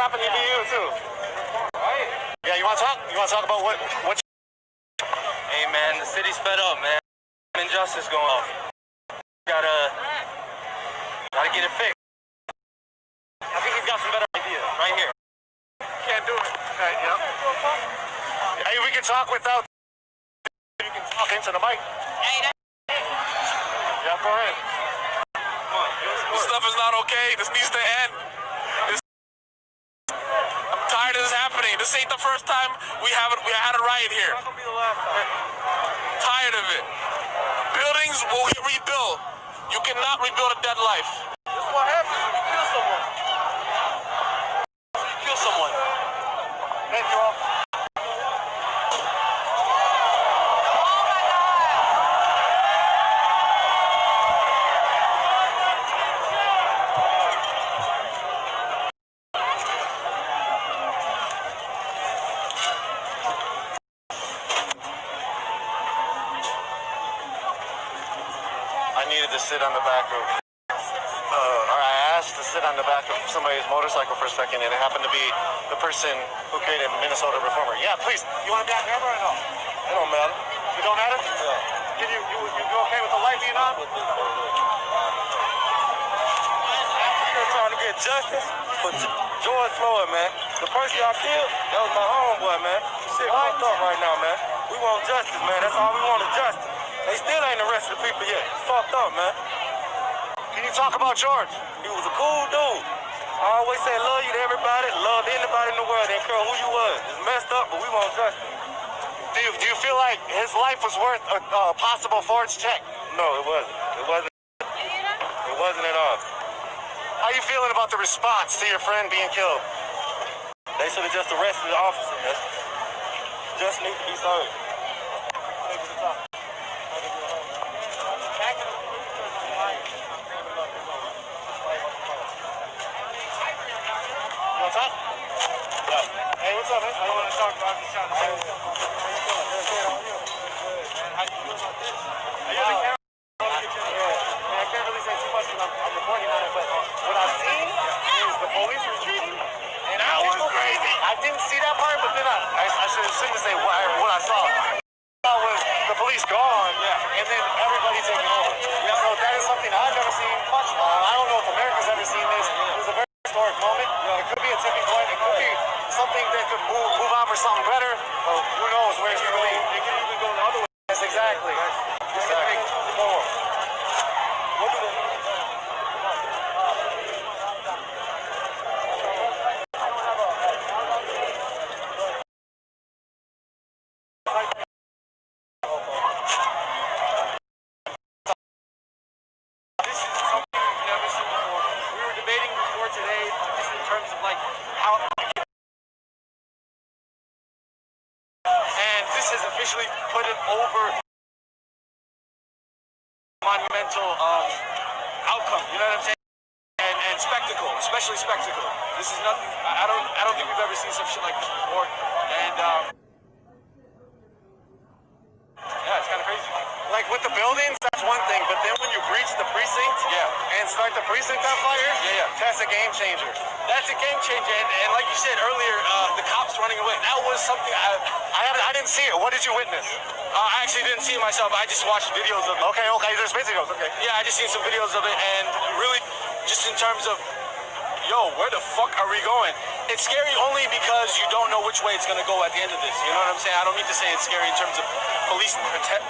happening to you too. Right? Yeah, you want to talk? You want to talk about what? Hey man, the city's fed up, man. Injustice going on. Gotta get it fixed. I think he's got some better ideas right here. Can't do it. Okay, yep. Hey, we can talk without. You can talk into the mic. Yeah, go ahead. This stuff is not okay. This needs to end. I'm tired of this happening. This ain't the first time we had a riot here. Tired of it. Buildings will get rebuilt. You cannot rebuild a dead life. This is what happens when you kill someone. You kill someone. Thank you all. I needed to sit on the back of, or I asked to sit on the back of somebody's motorcycle for a second, and it happened to be the person who created Minnesota Reformer. Yeah, please. You want to be on camera or no? It don't matter. You don't matter? Yeah. Can you okay with the light being on? We're trying to get justice for George Floyd, man. The person y'all killed, that was my homeboy, man. Shit fucked up right now, man. We want justice, man. That's all we want is justice. They still ain't arrested the people yet. It's fucked up, man. Can you talk about George? He was a cool dude. I always say love you to everybody, love anybody in the world. Didn't care who you was. It's messed up, but we want justice. Do you feel like his life was worth a possible forged check? No, it wasn't. It wasn't. It wasn't at all. How you feeling about the response to your friend being killed? They should have just arrested the officer. Just need to be served. You want to talk? Yeah. Hey, what's up, man? I don't want to talk about this. How you doing? How you feel about this? Are you on the camera? I can't really say too much because I'm recording on it, but what I've seen is the police retreating. And that was crazy. I didn't see that part, but then I shouldn't say what I saw. Was the police gone, and then everybody taking over. Yeah. So that is something I've never seen. I don't know if America's ever seen this. It was a very historic moment. It could be a tipping point. It could be something that could move on for something better. Who knows where it's going to lead. It could even go the other way. Yes, exactly. Exactly. More. What do they? Today, just in terms of like how, and this has officially put it over monumental outcome. You know what I'm saying? And spectacle, especially spectacle. This is nothing. I don't think we've ever seen some shit like this before. And yeah, it's kind of crazy. Like with the buildings, that's one thing, but then when you breach the precinct and start the precinct on fire, that's a game changer. That's a game changer, and like you said earlier, the cops running away, that was something I didn't see it. What did you witness? I actually didn't see it myself. I just watched videos of it. Okay, there's videos, okay. Yeah, I just seen some videos of it, and really, just in terms of, yo, where the fuck are we going? It's scary only because you don't know which way it's going to go at the end of this. You know what I'm saying? I don't mean to say it's scary in terms of police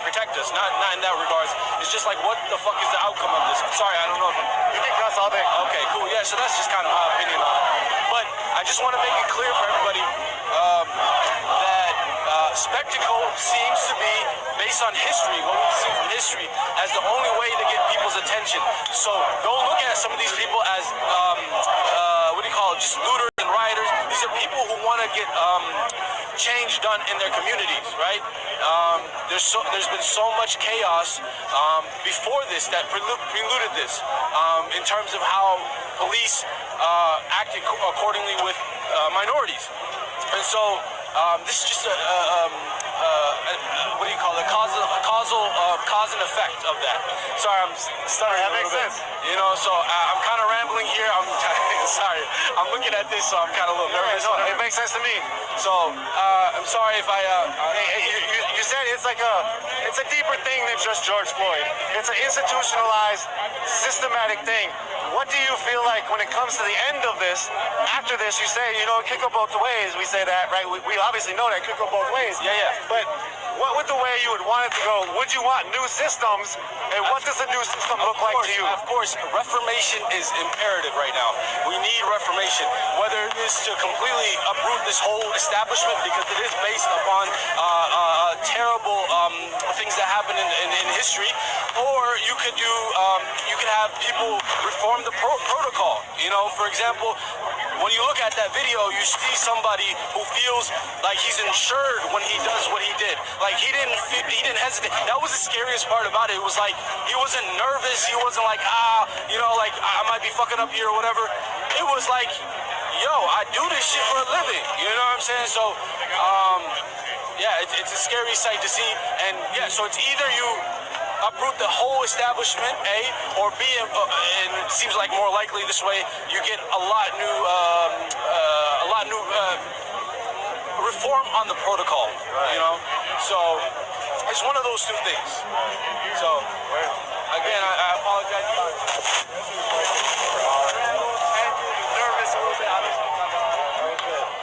protect us. Not in that regards. It's just like, what the fuck is the outcome of this? Sorry, I don't know if you can cuss all day. Okay, cool. Yeah, so that's just kind of my opinion on it. But I just want to make it clear for everybody that spectacle seems to be, based on history, what we've seen from history, as the only way to get people's attention. So don't look at some of these people as, what do you call it, just looters and rioters. These are people who want to get change done in their communities, right? There's been so much chaos before this that preluded this in terms of how police acted accordingly with minorities. And so this is just what do you call it? Causal cause and effect of that. Sorry, I'm stuttering That a makes little bit. sense. You know, so I'm kind of rambling here. I'm sorry. I'm looking at this, so I'm kind of a little nervous. No, it makes sense to me. So I'm sorry if I. You said it's a deeper thing than just George Floyd. It's an institutionalized, systematic thing. What do you feel like when it comes to the end of this? After this, you say, it could go both ways. We say that, right? We obviously know that it could go both ways. Yeah. But what would the way you would want it to go? Would you want new systems? And what does a new system look like to you? Of course, reformation is imperative right now. We need reformation, whether it is to completely uproot this whole establishment because it is based upon terrible things that happen in history, or you could do, you could have people reform the protocol. For example, when you look at that video, you see somebody who feels like he's insured when he does what he did. Like he didn't hesitate. That was the scariest part about it. It was like he wasn't nervous. He wasn't like like I might be fucking up here or whatever. It was like, yo, I do this shit for a living. You know what I'm saying? So, yeah, it's a scary sight to see. And yeah, so it's either you uproot the whole establishment, A, or B, and it seems like more likely this way, you get a lot new reform on the protocol, So it's one of those two things. So again, I apologize. Nervous a little bit. I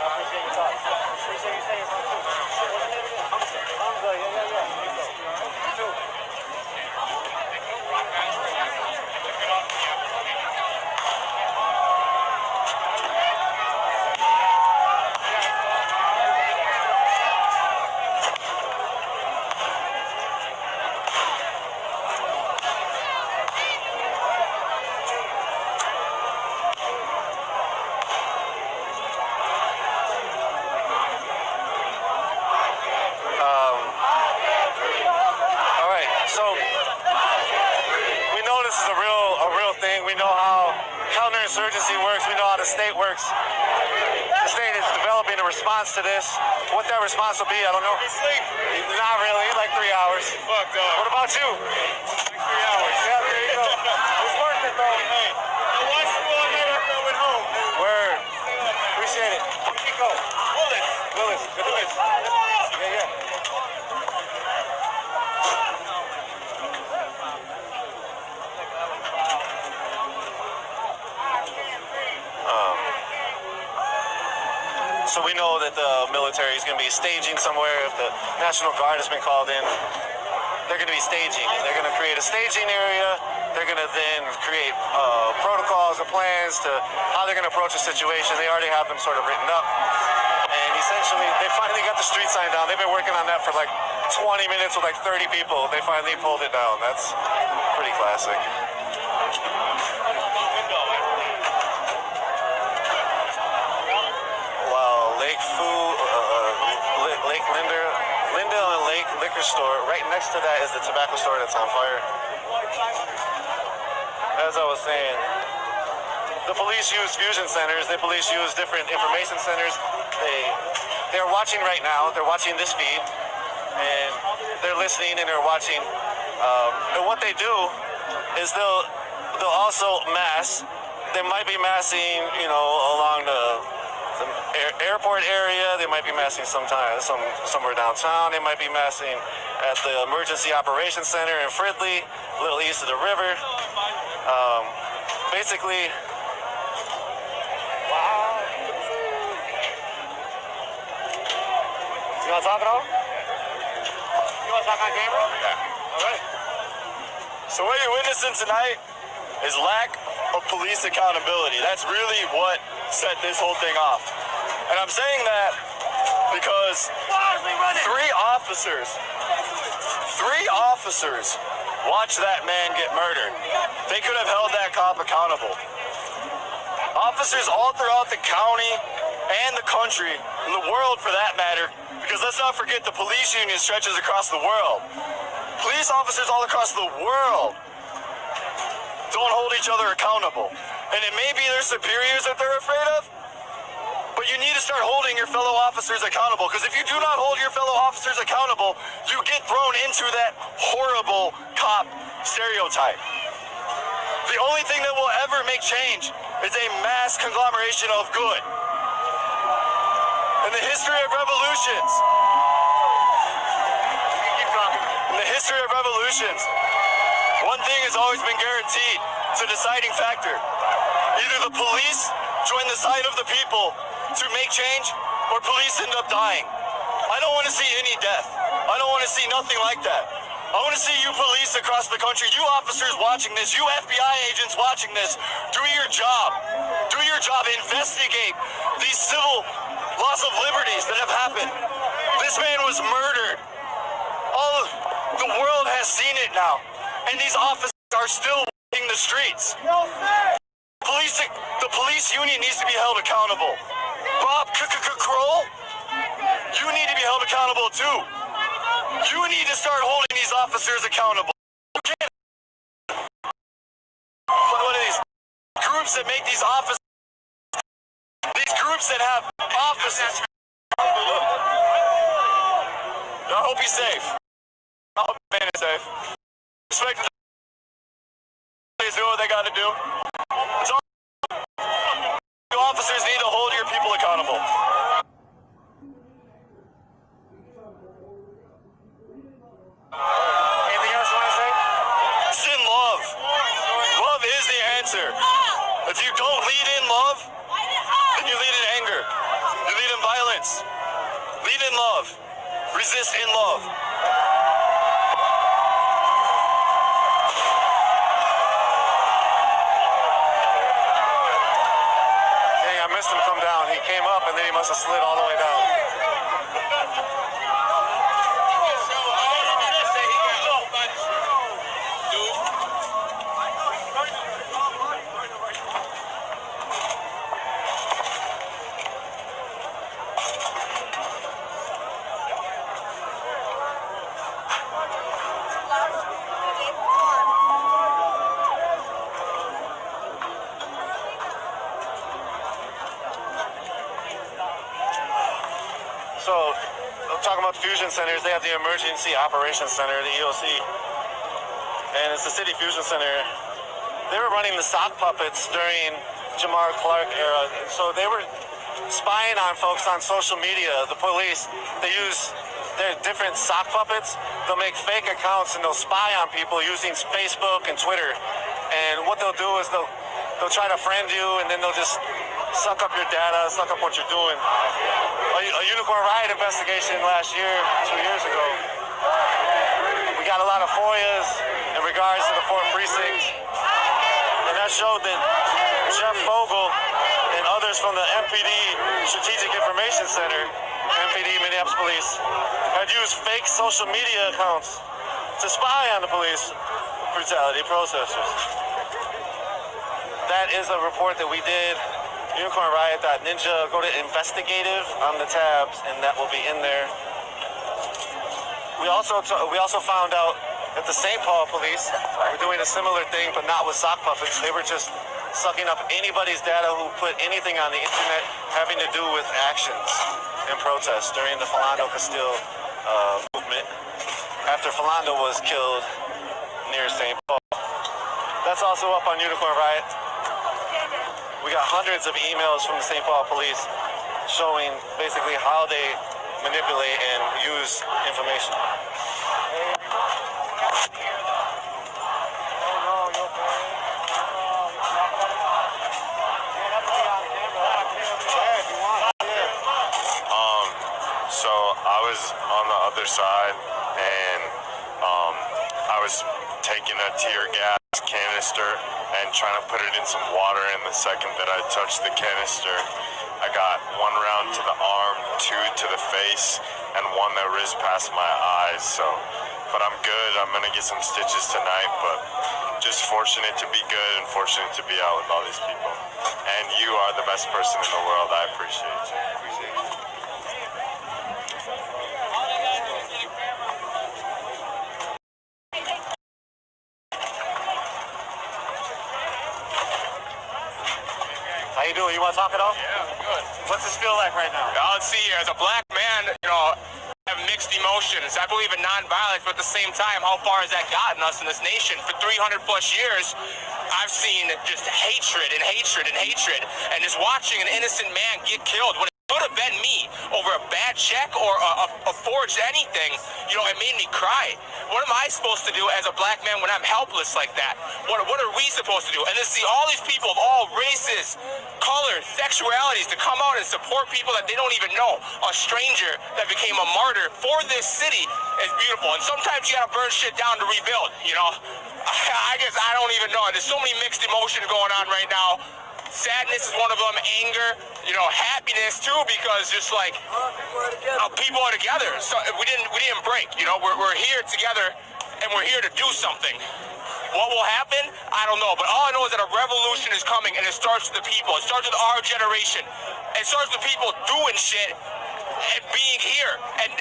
appreciate your thoughts. Appreciate you saying your thoughts too. What's your name again? Hamza. Yeah. You too. We know how counterinsurgency works. We know how the state works. The state is developing a response to this. What that response will be, I don't know. Not really, like 3 hours. Fuck, dog. What about you? Like 3 hours. Yeah, there you go. It's worth it, though. Hey, I watched you all night after I went home. Word. Appreciate it. Nico. Willis. Good to meet you. Yeah. So we know that the military is going to be staging somewhere. If the National Guard has been called in, they're going to be staging. They're going to create a staging area. They're going to then create protocols and plans to how they're going to approach a situation. They already have them sort of written up. And essentially, they finally got the street sign down. They've been working on that for like 20 minutes with like 30 people. They finally pulled it down. That's pretty classic. Lake Lindell and Lake Liquor Store. Right next to that is the tobacco store that's on fire. As I was saying, the police use fusion centers. The police use different information centers. They're watching right now. They're watching this feed, and they're listening and they're watching. And what they do is they'll also mass. They might be massing, along the airport area. They might be massing somewhere downtown. They might be massing at the Emergency Operations Center in Fridley, a little east of the river. Basically, wow. You want to talk at all? You want to talk on camera? Yeah. All right. So what you're witnessing tonight is lack of police accountability. That's really what set this whole thing off. And I'm saying that because three officers watched that man get murdered. They could have held that cop accountable. Officers all throughout the county and the country, and the world for that matter, because let's not forget the police union stretches across the world. Police officers all across the world don't hold each other accountable. And it may be their superiors that they're afraid of, but But you need to start holding your fellow officers accountable, because if you do not hold your fellow officers accountable, you get thrown into that horrible cop stereotype. The only thing that will ever make change is a mass conglomeration of good. In the history of revolutions, one thing has always been guaranteed. It's a deciding factor. Either the police join the side of the people to make change, or police end up dying. I don't want to see any death. I don't want to see nothing like that. I want to see you police across the country, you officers watching this, you FBI agents watching this, do your job. Do your job. Investigate these civil loss of liberties that have happened. This man was murdered. All of the world has seen it now. And these officers are still walking the streets. The police union needs to be held accountable. Bob Kroll, you need to be held accountable too. You need to start holding these officers accountable. You can't. One of these groups that make these officers, these groups that have officers. I hope he's safe. I hope the man is safe. Respect the police, do what they got to do. It's all. You officers need to hold your people accountable. Anything else you want to say? Send love. Love is the answer. If you don't lead in love, then you lead in anger. You lead in violence. Lead in love. Resist in love. Dang, I missed him come down. He came up and then he must have slid all the way down. So, I'm talking about fusion centers. They have the Emergency Operations Center, the EOC. And it's the City Fusion Center. They were running the sock puppets during Jamar Clark era. So they were spying on folks on social media. The police, they use their different sock puppets. They'll make fake accounts and they'll spy on people using Facebook and Twitter. And what they'll do is they'll try to friend you and then they'll just suck up your data, suck up what you're doing. A unicorn riot investigation last year, 2 years ago. We got a lot of FOIAs in regards to the 4 precincts. And that showed that Jeff Fogel and others from the MPD Strategic Information Center, MPD Minneapolis Police, had used fake social media accounts to spy on the police brutality processors. That is a report that we did. Unicornriot.ninja. Go to investigative on the tabs, and that will be in there. We also found out that the St. Paul police were doing a similar thing, but not with sock puppets. They were just sucking up anybody's data who put anything on the internet having to do with actions and protests during the Philando Castile movement after Philando was killed near St. Paul. That's also up on Unicorn Riot. We got hundreds of emails from the St. Paul police showing basically how they manipulate and use information. So I was on the other side and I was taking a tear gas canister and trying to put it in some water, and the second that I touched the canister, I got 1 round to the arm, 2 to the face, and 1 that whizzed past my eyes. So, but I'm good. I'm gonna get some stitches tonight, but just fortunate to be good and fortunate to be out with all these people. And you are the best person in the world. I appreciate you. How you doing? You want to talk at all? Yeah, I'm good. What's this feel like right now? Let's see here. As a black man, you know, I have mixed emotions. I believe in nonviolence, but at the same time, how far has that gotten us in this nation? For 300 plus years, I've seen just hatred and hatred and hatred, and just watching an innocent man get killed when it could have been me over a bad check or a forged anything. You know, it made me cry. What am I supposed to do as a black man when I'm helpless like that? What are we supposed to do? And to see all these people of all races, colors, sexualities to come out and support people that they don't even know, a stranger that became a martyr for this city is beautiful. And sometimes you gotta burn shit down to rebuild, you know? I guess I don't even know. There's so many mixed emotions going on right now. Sadness is one of them, anger, you know, happiness too, because just like people are together. So we didn't break, you know, we're here together and we're here to do something. What will happen? I don't know, but all I know is that a revolution is coming, and it starts with the people. It starts with our generation. It starts with people doing shit and being here, and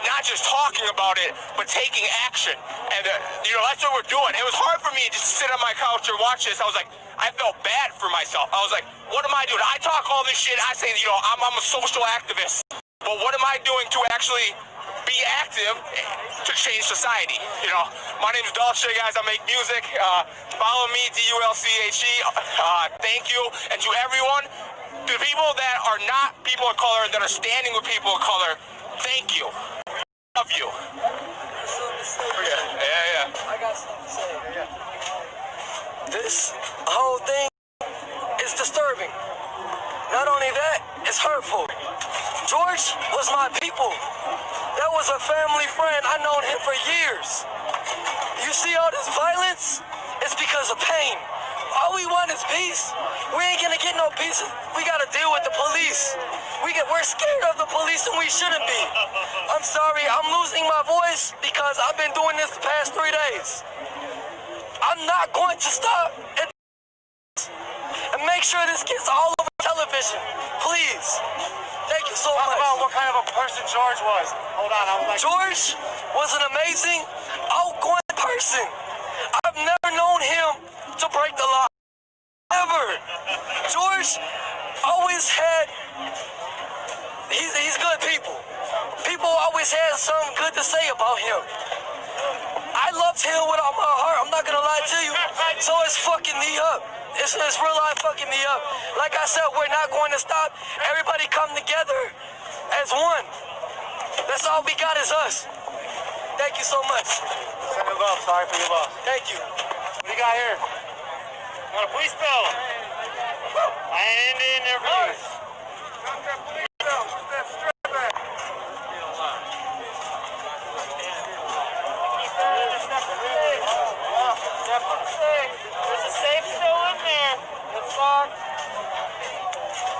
not just talking about it, but taking action. And you know, that's what we're doing. It was hard for me to just sit on my couch or watch this. I was like, I felt bad for myself. I was like, what am I doing? I talk all this shit. I say, you know, I'm a social activist, but what am I doing to actually be active to change society? You know, my name is Dolce, guys. I make music. Follow me, DULCHE. Thank you. And to everyone, to the people that are not people of color, that are standing with people of color, thank you. Love you. Yeah. I got something to say. This whole thing is disturbing. Not only that, it's hurtful. George was my people. That was a family friend. I known him for years. You see all this violence? It's because of pain. All we want is peace. We ain't gonna get no peace. We gotta deal with the police. We're scared of the police and we shouldn't be. I'm sorry, I'm losing my voice because I've been doing this the past 3 days. I'm not going to stop and make sure this gets all over television. Please. Thank you so much. Talk about what kind of a person George was. Hold on, I would like George was an amazing, outgoing person. I've never known him to break the law. Ever. George always had, he's good people. People always had something good to say about him. I loved him with all my heart, I'm not gonna lie to you. So it's fucking me up. It's real life fucking me up. Like I said, we're not going to stop. Everybody come together as one. That's all we got is us. Thank you so much. send it love. Sorry for your loss. Thank you. What do you got here? Got a police bill. I ain't in there, please. There's a safe still in there. It's locked.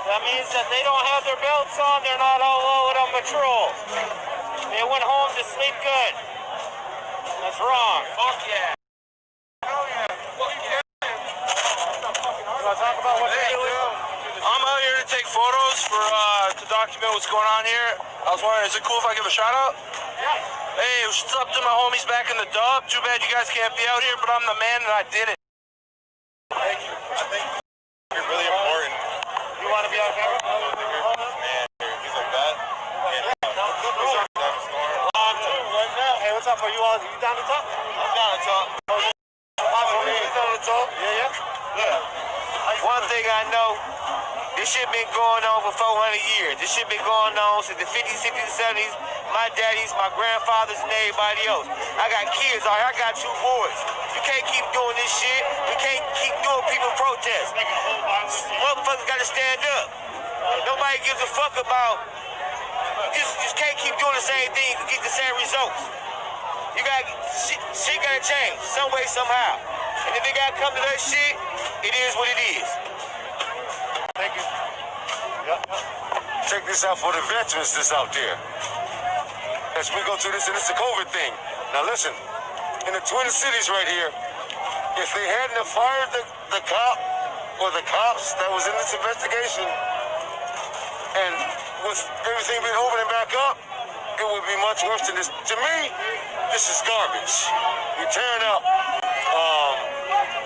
That means that they don't have their belts on. They're not all out on patrol. They went home to sleep good. That's wrong. Fuck yeah. You want to talk about what they're doing? I'm out here to take photos for to document what's going on here. I was wondering, is it cool if I give a shout out? Yeah. Hey, what's up to my homies back in the dub? Too bad you guys can't be out here, but I'm the man and I did it. Thank you. I think you're really important. You want to be on camera? Man, he's like that. Hey, what's up? Are you down to talk? I'm down to talk. One thing I know, this shit been going on for 400 years. This shit been going on since the 50s, 60s, 70s. My daddies, my grandfathers, and everybody else. I got kids, all right? I got 2 boys. You can't keep doing this shit. You can't keep doing people protests. Motherfuckers gotta stand up. Nobody gives a fuck about. Just can't keep doing the same thing to get the same results. You got shit gotta change some way, somehow. And if they gotta come to that shit, it is what it is. Thank you. Check this out for the veterans that's out there. As we go through this, and it's the COVID thing. Now listen, in the Twin Cities right here, if they hadn't have fired the cop or the cops that was in this investigation, and with everything being opening back up, it would be much worse than this. To me, this is garbage. You're tearing up.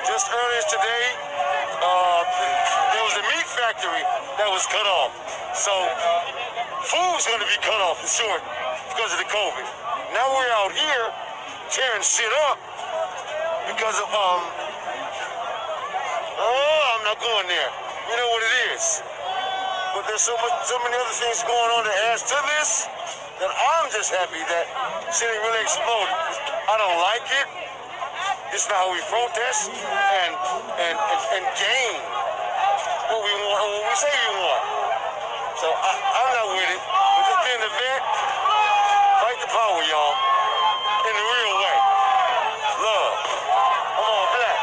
Just earlier today, there was a meat factory that was cut off. So food's gonna be cut off for sure because of the COVID. Now we're out here tearing shit up because of I'm not going there. You know what it is. But there's so many other things going on that adds to this that I'm just happy that shit ain't really exploded. I don't like it. It's not how we protest and gain what we want, what we say we want. So I'm not with it. But just being the vet, fight the power, y'all, in the real way. Love. Come on, black.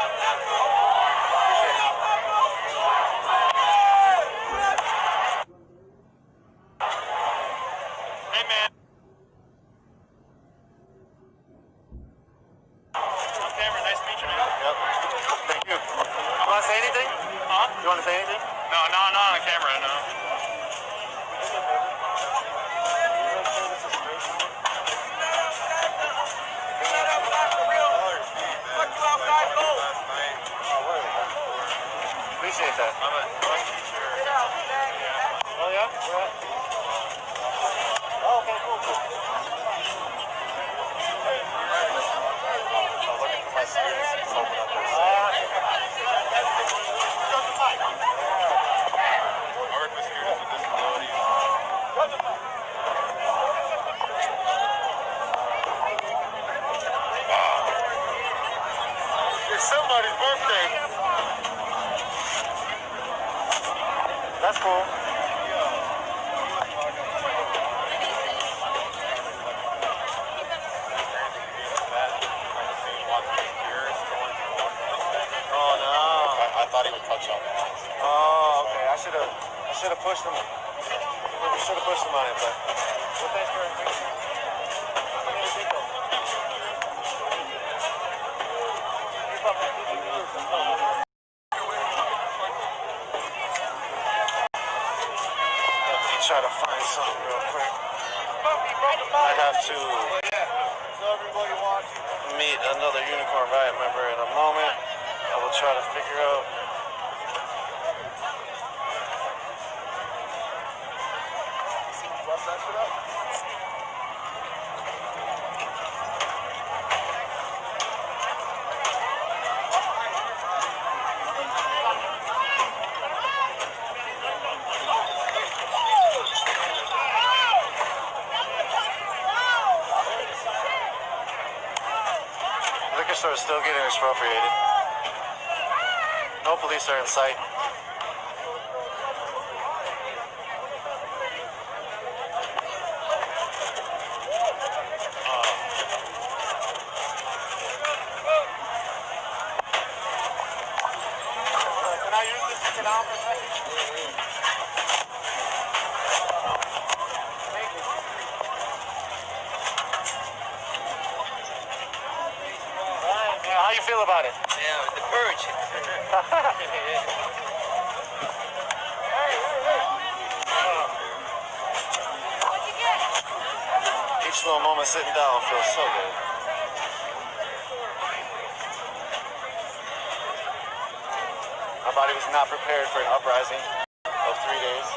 Hey, man. Cameron, nice to meet you, man. Yep. Thank you. You want to say anything? Huh? You want to say anything? No, not on camera, no. Appreciate that. I'm a teacher. Oh, yeah? Where at? Oh, okay, cool. I'm looking for my students. It's open up there. I work with students with disabilities. It's somebody's birthday. That's cool. Oh no! I thought he would touch on it. Oh, okay. I should have pushed him. I should have pushed him on it, but. Well, thanks for try to find something real quick. I have to meet another Unicorn Riot member in a moment. I will try to figure out. Liquor store is still getting expropriated. No police are in sight. Can I use this to get out for a second? Thank you. Right. Yeah, how you feel about it? Yeah, the purge. Each little moment sitting down feels so good. My body was not prepared for an uprising of 3 days.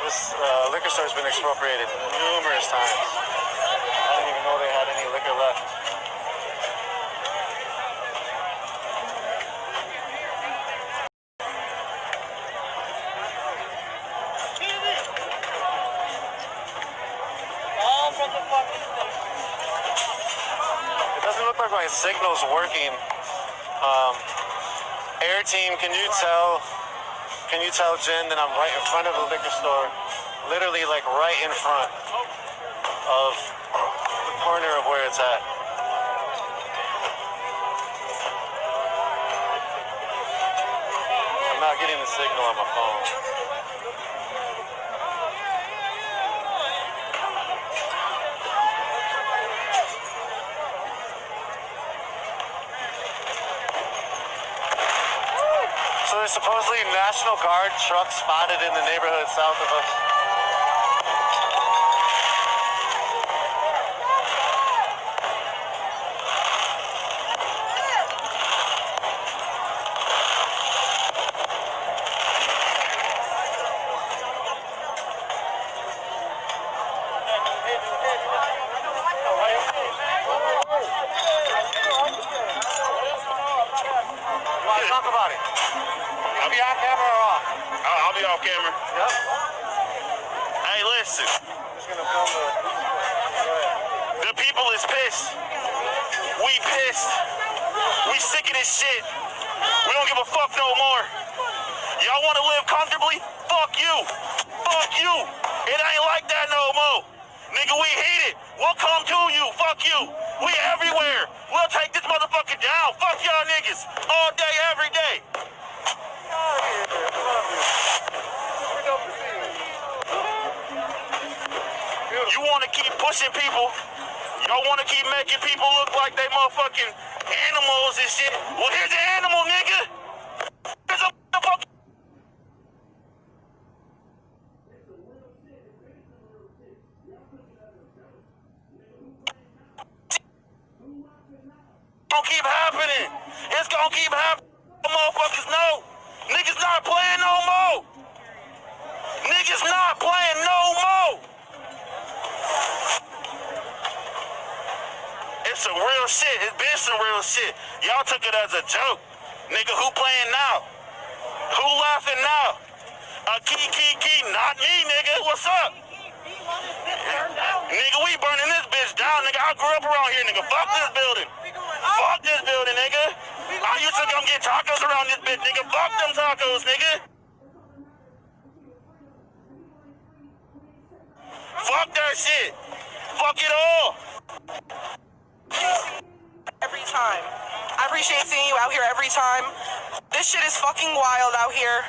This liquor store's been expropriated numerous times. I didn't even know they had any liquor left. It doesn't look like my signal's working. Air team, can you tell Jen that I'm right in front of the liquor store? Literally like right in front of the corner of where it's at. I'm not getting the signal on my phone. So there's supposedly National Guard trucks spotted in the neighborhood south of us. talk about it. I'll be on camera or off. I'll be off camera. Yep. Hey, listen. I'm just gonna film The people is pissed. We pissed. We sick of this shit. We don't give a fuck no more. Y'all want to live comfortably? Fuck you. Fuck you. It ain't like that no more. Nigga, we hate it. We'll come to you. Fuck you. We everywhere. We'll take this motherfucker down. Fuck y'all niggas. All day, every day. You want to keep pushing people. Y'all want to keep making people look like they motherfucking animals and shit. Well, here's an animal, nigga. Here's a motherfucking... Gonna keep happening. It's gonna keep happening. Motherfuckers know. Niggas not playing no more. Niggas not playing no more. It's some real shit. It's been some real shit. Y'all took it as a joke. Nigga, who playing now? Who laughing now? Key. Not me, nigga. What's up? Nigga, we burning this bitch down, nigga. I grew up around here, nigga. Fuck this building. Fuck this building, nigga. I used to come get tacos around this bitch, nigga. Fuck them tacos, nigga. Fuck that shit. Fuck it all. Every time. I appreciate seeing you out here every time. This shit is fucking wild out here.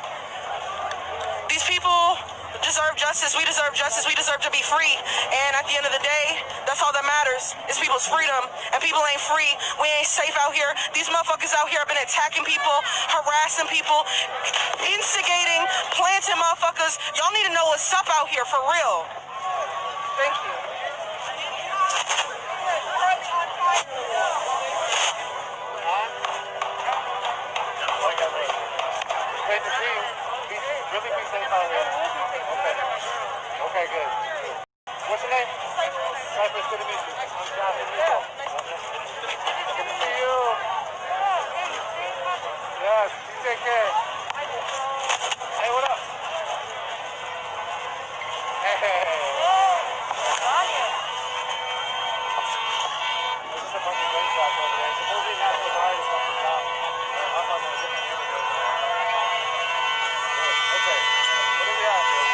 These people deserve justice. We deserve justice. We deserve to be free. And at the end of the day, that's all that matters is people's freedom. And people ain't free. We ain't safe out here. These motherfuckers out here have been attacking people, harassing people, instigating, planting motherfuckers. Y'all need to know what's up out here for real. Thank you. Great to see you. Really be safe out here. Okay, good. What's your name? Cypress, good to meet you. I'm Josh and Nico. Good to see you. Yes, you take care. Hey, what up? Hey. There's just a bunch of gunshots over there. Supposedly National Guard is up and down. Up on the different neighborhoods. Okay. What do we have here?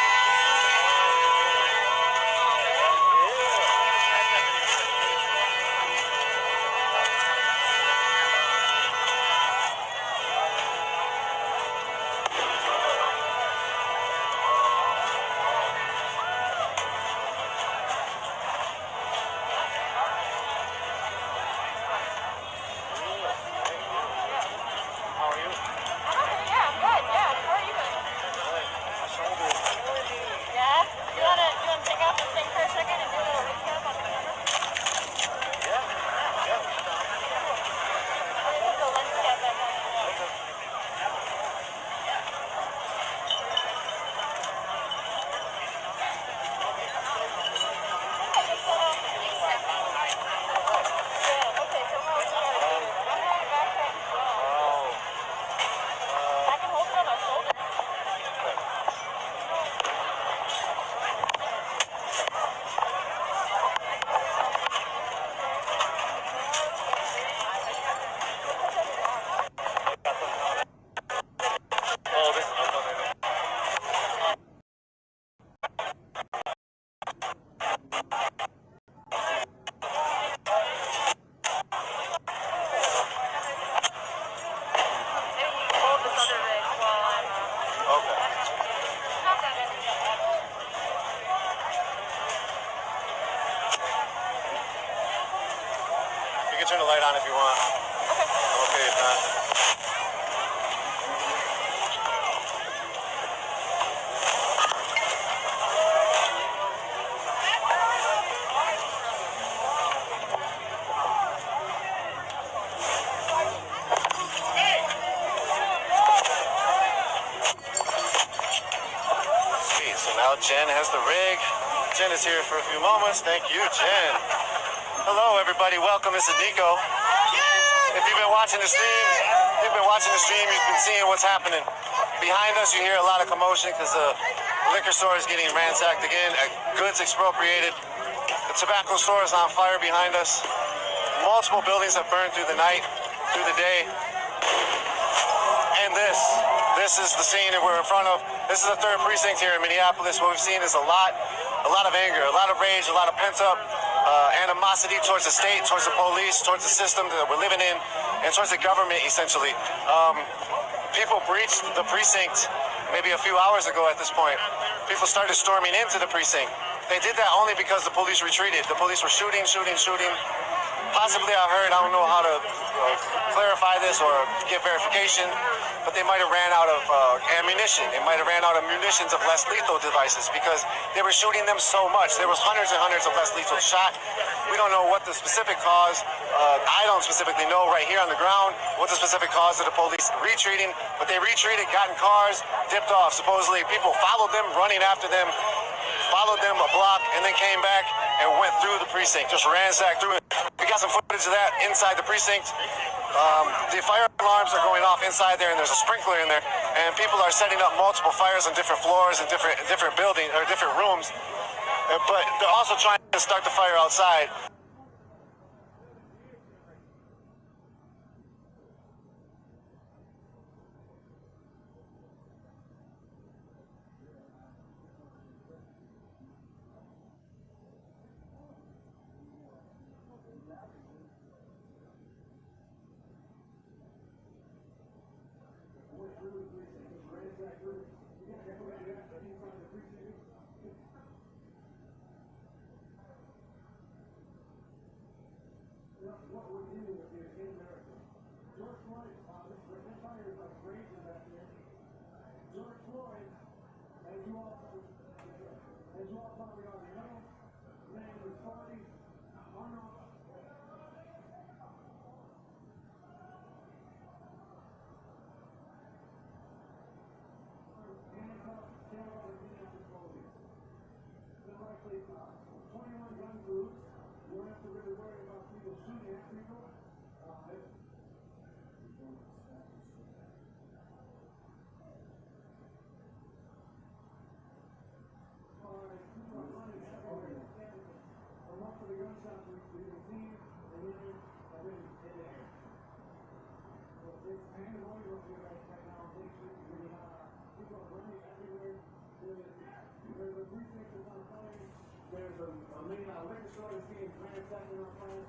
How are you? Yeah, I'm good. Yeah, how are you doing? My shoulder. Yeah? You wanna take off this thing for a second and do a little recap on the camera? Yeah. Let me put the lens cap back on. Yeah, okay, so how would you gotta do? I'm having backpack as well. I can hold it on my shoulder. Oh, this is okay. Maybe you can hold this other rig while I'm Okay. not that heavy. You can turn the light on if you want. I'm okay if not. Sweet, so now Jen has the rig. Jen is here for a few moments. Thank you, Jen. Hello, everybody. Welcome. This is Nico. If you've been watching the stream, you've been seeing what's happening. Behind us, you hear a lot of commotion because the liquor store is getting ransacked again, goods expropriated. The tobacco store is on fire behind us. Multiple buildings have burned through the night, through the day. And this is the scene that we're in front of. This is the 3rd precinct here in Minneapolis. What we've seen is a lot of anger, a lot of rage, a lot of pent-up animosity towards the state, towards the police, towards the system that we're living in, and towards the government, essentially. People breached the precinct maybe a few hours ago at this point. People started storming into the precinct. They did that only because the police retreated. The police were shooting. Possibly, I don't know how to clarify this or get verification, but they might have ran out of ammunition. They might have ran out of munitions of less lethal devices because they were shooting them so much. There was hundreds and hundreds of less lethal shot. We don't know what the specific cause. I don't specifically know right here on the ground what the specific cause of the police retreating, but they retreated, got in cars, dipped off. Supposedly, people followed them, running after them, followed them a block, and then came back and went through the precinct, just ransacked through it. We got some footage of that inside the precinct. The fire alarms are going off inside there, and there's a sprinkler in there, and people are setting up multiple fires on different floors and different buildings or different rooms. But they're also trying to start the fire outside. There's a liquor store that's being ransacked in our planet.